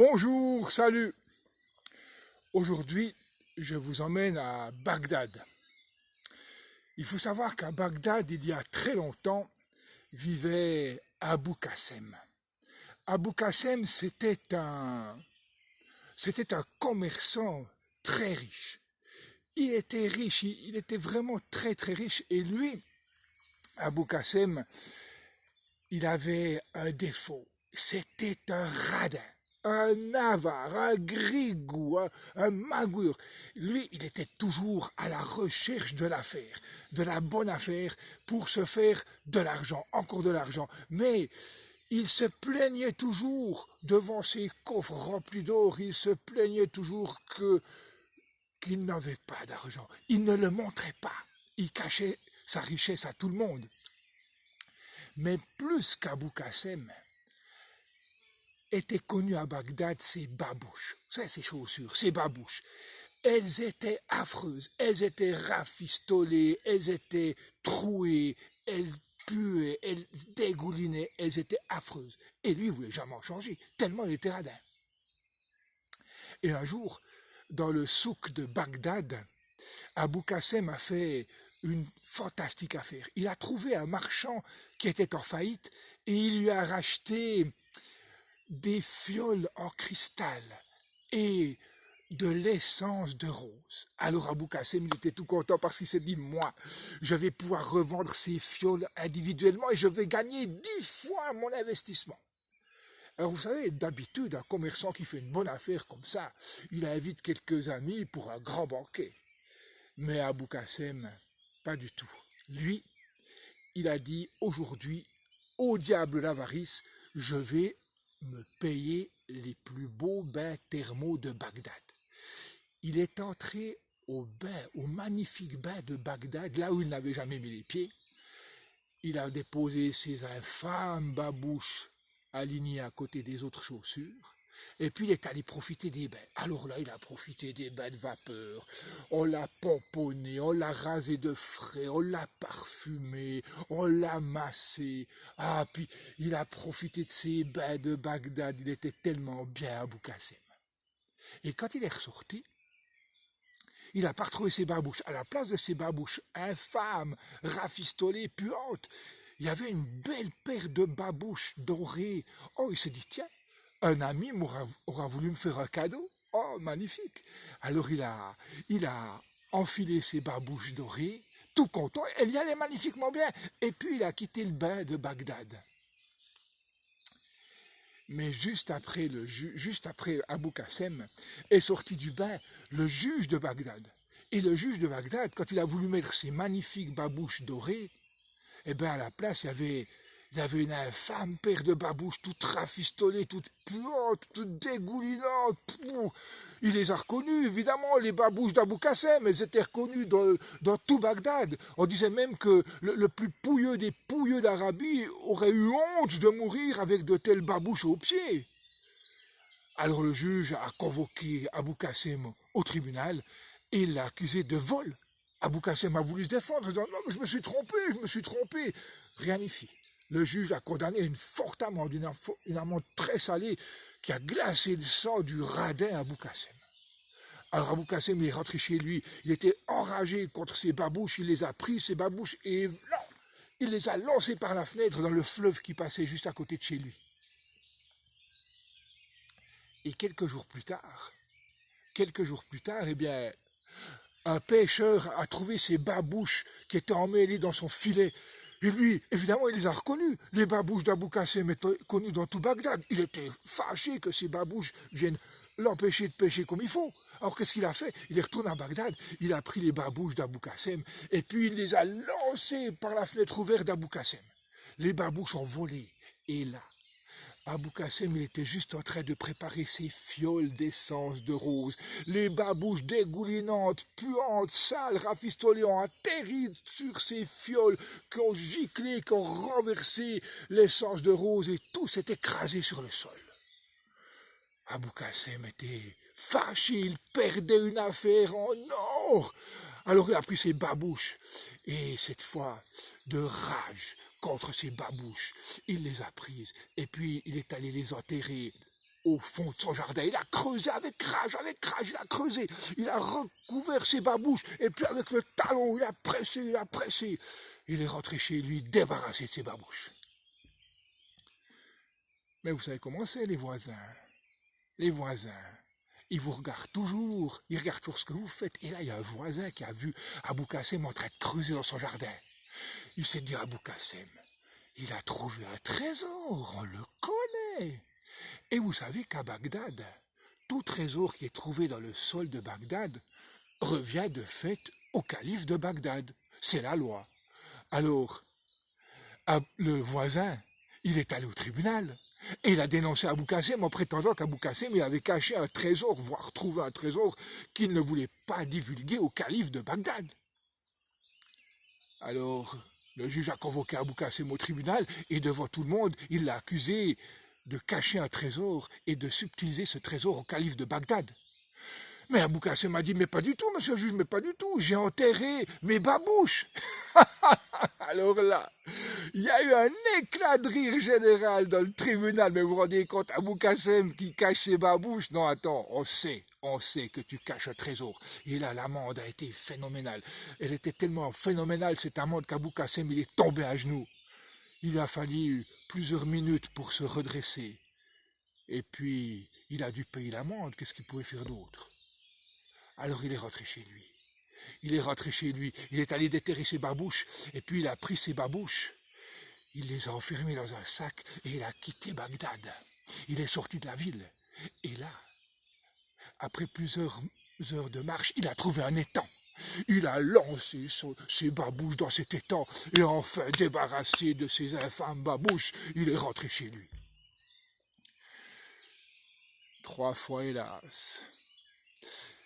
Bonjour, salut. Aujourd'hui, je vous emmène à Bagdad. Il faut savoir qu'à Bagdad, il y a très longtemps, vivait Abou Qassem. Abou Qassem, c'était un commerçant très riche. Il était riche, il était vraiment très très riche. Et lui, Abou Qassem, il avait un défaut. C'était un radin, un avare, un grigou, un magouille. Lui, il était toujours à la recherche de l'affaire, de la bonne affaire pour se faire de l'argent, encore de l'argent. Mais il se plaignait toujours devant ses coffres remplis d'or, il se plaignait toujours qu'il n'avait pas d'argent. Il ne le montrait pas. Il cachait sa richesse à tout le monde. Mais plus qu'Abou Qassem était connu à Bagdad, ses babouches. Ça, ses chaussures, ses babouches. Elles étaient affreuses, elles étaient rafistolées, elles étaient trouées, elles puaient, elles dégoulinaient, elles étaient affreuses. Et lui, il voulait jamais en changer, tellement il était radin. Et un jour, dans le souk de Bagdad, Abou Qassem a fait une fantastique affaire. Il a trouvé un marchand qui était en faillite et il lui a racheté des fioles en cristal et de l'essence de rose. Alors Abou Qassem, il était tout content parce qu'il s'est dit, moi, je vais pouvoir revendre ces fioles individuellement et je vais gagner 10 fois mon investissement. Alors vous savez, d'habitude, un commerçant qui fait une bonne affaire comme ça, il invite quelques amis pour un grand banquet. Mais Abou Qassem, pas du tout. Lui, il a dit, aujourd'hui, au diable l'avarice, je vais me payer les plus beaux bains thermaux de Bagdad. Il est entré au magnifique bain de Bagdad, là où il n'avait jamais mis les pieds. Il a déposé ses infâmes babouches alignées à côté des autres chaussures. Et puis il est allé profiter des bains. Alors là, il a profité des bains de vapeur. On l'a pomponné, on l'a rasé de frais, on l'a parfumé, on l'a massé. Ah, puis il a profité de ces bains de Bagdad. Il était tellement bien, Abou Qassem. Et quand il est ressorti, il n'a pas retrouvé ses babouches. À la place de ses babouches infâmes, rafistolées, puantes, il y avait une belle paire de babouches dorées. Oh, il s'est dit, tiens, un ami aura voulu me faire un cadeau. Oh, magnifique. Alors il a enfilé ses babouches dorées, tout content. Elle y allait magnifiquement bien. Et puis il a quitté le bain de Bagdad. Mais juste après Abou Qassem est sorti du bain le juge de Bagdad. Et le juge de Bagdad, quand il a voulu mettre ses magnifiques babouches dorées, eh bien à la place, il y avait une infâme paire de babouches toutes rafistolées, toutes puantes, toutes dégoulinantes. Il les a reconnues, évidemment, les babouches d'Abou Qassem. Elles étaient reconnues dans tout Bagdad. On disait même que le plus pouilleux des pouilleux d'Arabie aurait eu honte de mourir avec de telles babouches aux pieds. Alors le juge a convoqué Abou Qassem au tribunal et l'a accusé de vol. Abou Qassem a voulu se défendre en disant « Non, mais je me suis trompé ». Rien n'y fit. Le juge a condamné une forte amende, une amende très salée qui a glacé le sang du radin Abou Qassem. Alors Abou Qassem il est rentré chez lui, il était enragé contre ses babouches, il les a pris, ses babouches, et non, il les a lancées par la fenêtre dans le fleuve qui passait juste à côté de chez lui. Et quelques jours plus tard, eh bien, un pêcheur a trouvé ses babouches qui étaient emmêlées dans son filet. Et lui, évidemment, il les a reconnus. Les babouches d'Abou Qassem étaient connues dans tout Bagdad. Il était fâché que ces babouches viennent l'empêcher de pêcher comme il faut. Alors qu'est-ce qu'il a fait? Il est retourné à Bagdad, il a pris les babouches d'Abou Qassem et puis il les a lancées par la fenêtre ouverte d'Abou Qassem. Les babouches ont volé. Et là, Abou Qassem, il était juste en train de préparer ses fioles d'essence de rose. Les babouches dégoulinantes, puantes, sales, rafistolées ont atterri sur ces fioles, qui ont giclé, qui ont renversé l'essence de rose et tout s'est écrasé sur le sol. Abou Qassem était fâché, il perdait une affaire en or. Alors il a pris ses babouches et cette fois, de rage contre ses babouches, il les a prises et puis il est allé les enterrer au fond de son jardin. Il a creusé avec rage, il a creusé. Il a recouvert ses babouches, et puis avec le talon, il a pressé. Il est rentré chez lui, débarrassé de ses babouches. Mais vous savez comment c'est, les voisins? Les voisins, ils vous regardent toujours, ils regardent tout ce que vous faites. Et là, il y a un voisin qui a vu Abou Kassem en train de creuser dans son jardin. Il s'est dit, Abou Kassem, il a trouvé un trésor, on le connaît. Et vous savez qu'à Bagdad, tout trésor qui est trouvé dans le sol de Bagdad revient de fait au calife de Bagdad. C'est la loi. Alors, le voisin, il est allé au tribunal et il a dénoncé Abou Kassem en prétendant qu'Abou Kassem il avait caché un trésor, voire trouvé un trésor qu'il ne voulait pas divulguer au calife de Bagdad. Alors, le juge a convoqué Abou Kassem au tribunal et devant tout le monde, il l'a accusé de cacher un trésor et de subtiliser ce trésor au calife de Bagdad. Mais Abou Kassem a dit, mais pas du tout, monsieur le juge, mais pas du tout, j'ai enterré mes babouches. Alors là, il y a eu un éclat de rire général dans le tribunal, mais vous vous rendez compte, Abou Kassem qui cache ses babouches? Non, attends, on sait que tu caches un trésor. Et là, l'amende a été phénoménale. Elle était tellement phénoménale, cette amende, qu'Abou Kassem, il est tombé à genoux. Il a fallu plusieurs minutes pour se redresser. Et puis, il a dû payer l'amende, qu'est-ce qu'il pouvait faire d'autre? Alors il est rentré chez lui. Il est allé déterrer ses babouches, et puis il a pris ses babouches. Il les a enfermées dans un sac, et il a quitté Bagdad. Il est sorti de la ville. Et là, après plusieurs heures de marche, il a trouvé un étang. Il a lancé ses babouches dans cet étang, et enfin débarrassé de ses infâmes babouches, il est rentré chez lui. 3 fois, hélas.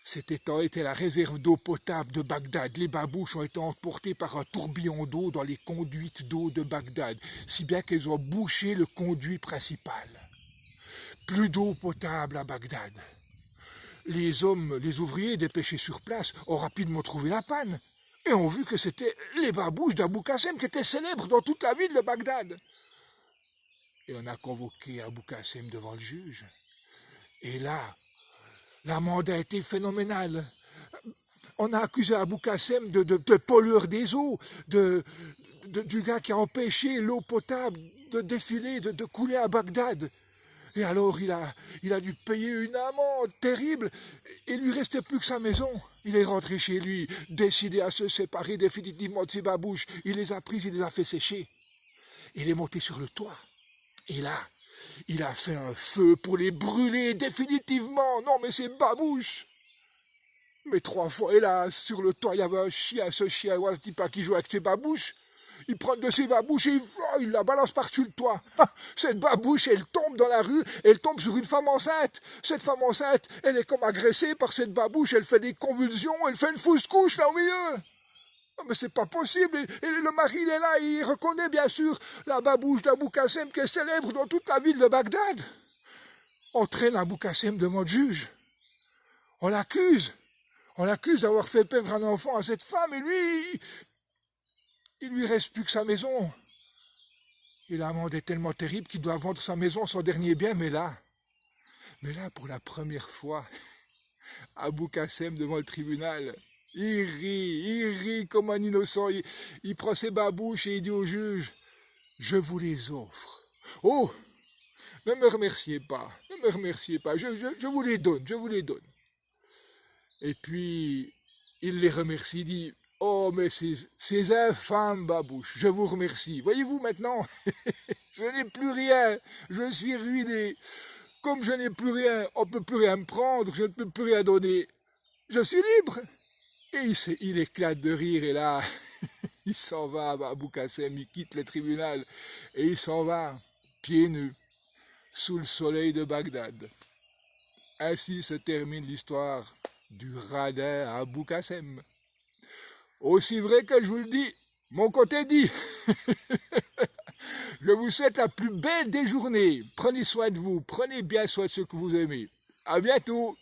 Cet étang était la réserve d'eau potable de Bagdad. Les babouches ont été emportées par un tourbillon d'eau dans les conduites d'eau de Bagdad, si bien qu'elles ont bouché le conduit principal. Plus d'eau potable à Bagdad. Les ouvriers dépêchés sur place ont rapidement trouvé la panne et ont vu que c'était les babouches d'Abou Kassem qui étaient célèbres dans toute la ville de Bagdad. Et on a convoqué Abou Kassem devant le juge. Et là, l'amende a été phénoménale. On a accusé Abou Kassem de pollueur des eaux, du gars qui a empêché l'eau potable de défiler, de couler à Bagdad. Et alors il a dû payer une amende terrible. Il lui restait plus que sa maison. Il est rentré chez lui, décidé à se séparer définitivement de ses babouches. Il les a prises, il les a fait sécher. Il est monté sur le toit. Et là, il a fait un feu pour les brûler définitivement. Non, mais ces babouches. Mais 3 fois, hélas, sur le toit, il y avait un chien, ce chien, voilà, qui jouait avec ses babouches. Il prend de ses babouches et il la balance par-dessus le toit. Cette babouche, elle tombe dans la rue, elle tombe sur une femme enceinte. Cette femme enceinte, elle est comme agressée par cette babouche, elle fait des convulsions, elle fait une fausse couche là au milieu. Mais c'est pas possible. Et le mari, il est là, il reconnaît bien sûr la babouche d'Abou Kassem qui est célèbre dans toute la ville de Bagdad. On traîne Abou Kassem devant le juge. On l'accuse d'avoir fait perdre un enfant à cette femme et lui, il lui reste plus que sa maison. Et l'amende est tellement terrible qu'il doit vendre sa maison, son dernier bien, mais là, pour la première fois, Abou Kassem devant le tribunal, il rit comme un innocent, il prend ses babouches et il dit au juge, je vous les offre. Oh, ne me remerciez pas, je vous les donne. Et puis, il les remercie, il dit, oh, mais ces infâmes babouches, je vous remercie. Voyez-vous maintenant, je n'ai plus rien, je suis ruiné. Comme je n'ai plus rien, on ne peut plus rien me prendre, je ne peux plus rien donner. Je suis libre. Et il éclate de rire, et là, il s'en va, Abou Kassem, il quitte le tribunal, et il s'en va, pieds nus, sous le soleil de Bagdad. Ainsi se termine l'histoire du radin Abou Kassem. Aussi vrai que je vous le dis, mon côté dit. Je vous souhaite la plus belle des journées. Prenez soin de vous, prenez bien soin de ceux que vous aimez. À bientôt.